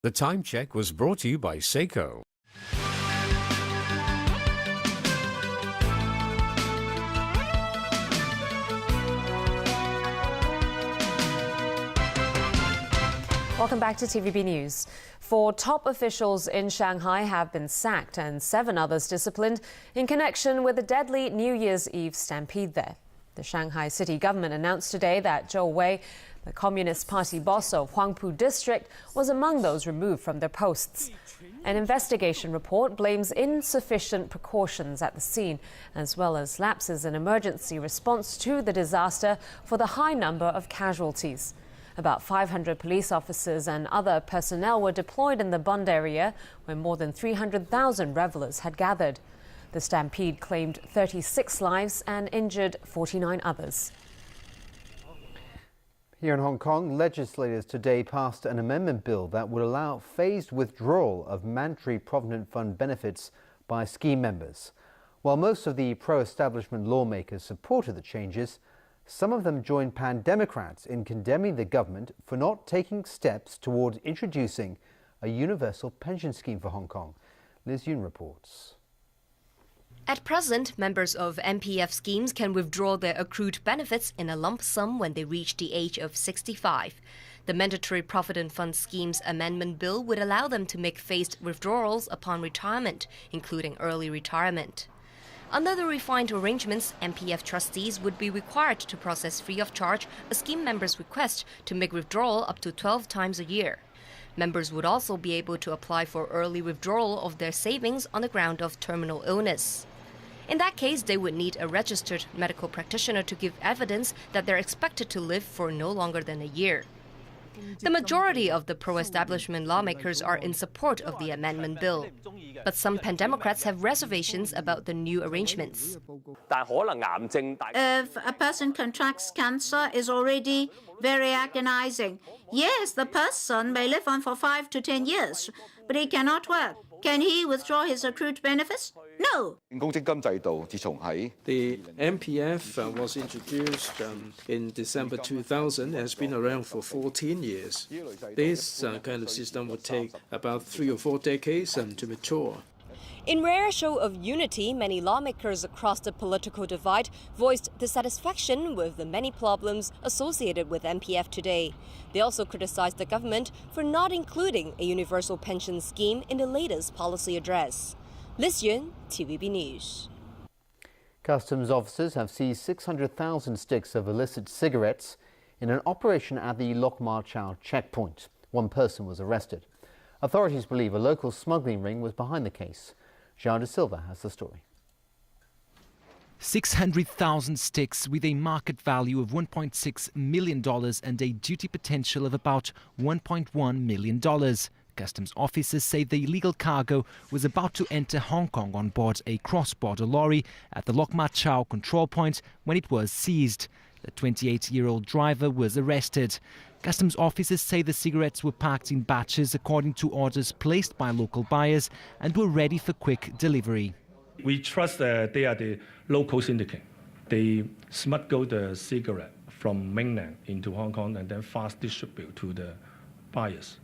The time check was brought to you by Seiko. Welcome back to TVB News. 4 top officials in Shanghai have been sacked and 7 others disciplined in connection with the deadly New Year's Eve stampede there. The Shanghai city government announced today that Zhou Wei, the Communist Party boss of Huangpu district, was among those removed from their posts. An investigation report blames insufficient precautions at the scene, as well as lapses in emergency response to the disaster for the high number of casualties. About 500 police officers and other personnel were deployed in the Bund area, where more than 300,000 revelers had gathered. The stampede claimed 36 lives and injured 49 others. Here in Hong Kong, legislators today passed an amendment bill that would allow phased withdrawal of mandatory Provident Fund benefits by scheme members. While most of the pro-establishment lawmakers supported the changes, some of them joined pan-Democrats in condemning the government for not taking steps towards introducing a universal pension scheme for Hong Kong. Liz Yun reports. At present, members of MPF schemes can withdraw their accrued benefits in a lump sum when they reach the age of 65. The Mandatory Provident Fund Schemes Amendment Bill would allow them to make phased withdrawals upon retirement, including early retirement. Under the refined arrangements, MPF trustees would be required to process free of charge a scheme member's request to make withdrawal up to 12 times a year. Members would also be able to apply for early withdrawal of their savings on the ground of terminal illness. In that case, they would need a registered medical practitioner to give evidence that they're expected to live for no longer than a year. The majority of the pro-establishment lawmakers are in support of the amendment bill. But some pan-Democrats have reservations about the new arrangements. If a person contracts cancer, is already very agonizing. Yes, the person may live on for 5 to 10 years, but he cannot work. Can he withdraw his accrued benefits? No. The MPF was introduced in December 2000 and has been around for 14 years. This kind of system would take about 3 or 4 decades to mature. In rare show of unity, many lawmakers across the political divide voiced dissatisfaction with the many problems associated with MPF today. They also criticized the government for not including a universal pension scheme in the latest policy address. Liz Yun, TVB News. Customs officers have seized 600,000 sticks of illicit cigarettes in an operation at the Lok Ma Chau checkpoint. 1 person was arrested. Authorities believe a local smuggling ring was behind the case. Jean de Silva has the story. 600,000 sticks with a market value of $1.6 million and a duty potential of about $1.1 million. Customs officers say the illegal cargo was about to enter Hong Kong on board a cross-border lorry at the Lok Ma Chau control point when it was seized. The 28-year-old driver was arrested. Customs officers say the cigarettes were packed in batches according to orders placed by local buyers and were ready for quick delivery. We trust they are the local syndicate. They smuggle the cigarette from mainland into Hong Kong and then fast distribute to the buyers.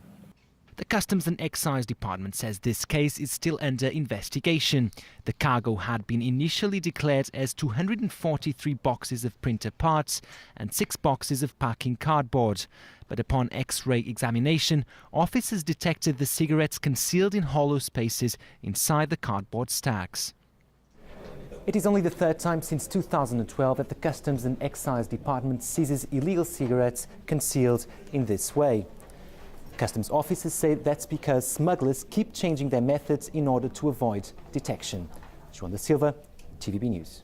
The Customs and Excise Department says this case is still under investigation. The cargo had been initially declared as 243 boxes of printer parts and 6 boxes of packing cardboard. But upon X-ray examination, officers detected the cigarettes concealed in hollow spaces inside the cardboard stacks. It is only the 3rd time since 2012 that the Customs and Excise Department seizes illegal cigarettes concealed in this way. Customs officers say that's because smugglers keep changing their methods in order to avoid detection. João da Silva, TVB News.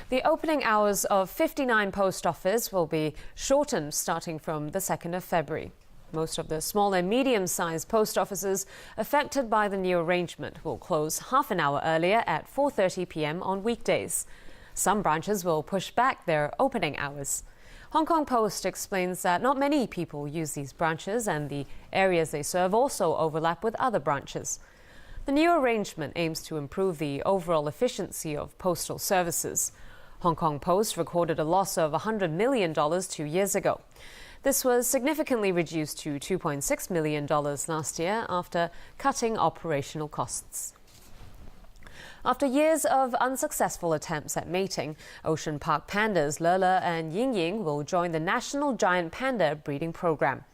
The opening hours of 59 post offices will be shortened starting from the 2nd of February. Most of the small and medium-sized post offices affected by the new arrangement will close half an hour earlier at 4:30 p.m. on weekdays. Some branches will push back their opening hours. Hong Kong Post explains that not many people use these branches and the areas they serve also overlap with other branches. The new arrangement aims to improve the overall efficiency of postal services. Hong Kong Post recorded a loss of $100 million 2 years ago. This was significantly reduced to $2.6 million last year after cutting operational costs. After years of unsuccessful attempts at mating, Ocean Park pandas Lele and Yingying will join the National Giant Panda breeding program.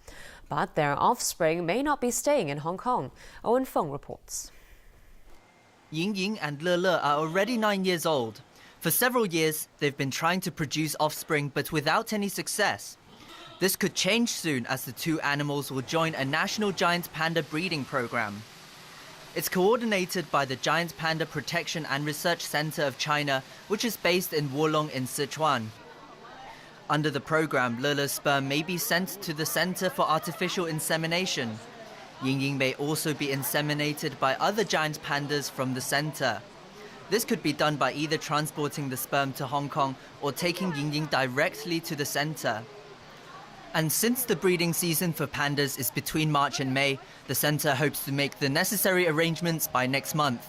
But their offspring may not be staying in Hong Kong. Owen Feng reports. Yingying and Lele are already 9 years old. For several years, they've been trying to produce offspring but without any success. This could change soon as the two animals will join a National Giant Panda breeding program. It's coordinated by the Giant Panda Protection and Research Center of China, which is based in Wolong in Sichuan. Under the program, Lele's sperm may be sent to the Center for Artificial Insemination. Yingying may also be inseminated by other giant pandas from the center. This could be done by either transporting the sperm to Hong Kong or taking Yingying directly to the center. And since the breeding season for pandas is between March and May, the center hopes to make the necessary arrangements by next month.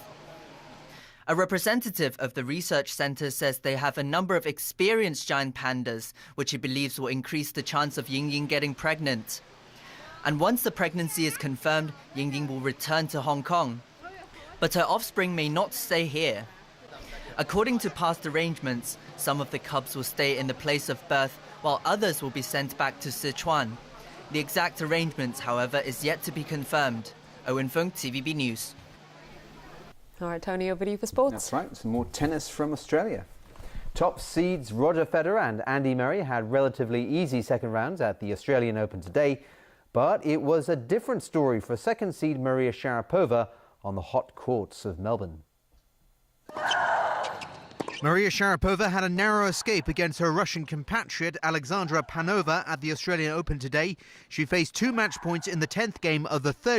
A representative of the research center says they have a number of experienced giant pandas, which he believes will increase the chance of Yingying getting pregnant. And once the pregnancy is confirmed, Yingying will return to Hong Kong. But her offspring may not stay here. According to past arrangements, some of the cubs will stay in the place of birth, while others will be sent back to Sichuan. The exact arrangements, however, is yet to be confirmed. Owen Feng, TVB News. All right, Tony, over to you for sports. That's right, some more tennis from Australia. Top seeds Roger Federer and Andy Murray had relatively easy second rounds at the Australian Open today, but it was a different story for second seed Maria Sharapova on the hot courts of Melbourne. Maria Sharapova had a narrow escape against her Russian compatriot Alexandra Panova at the Australian Open today. She faced 2 match points in the 10th game of the third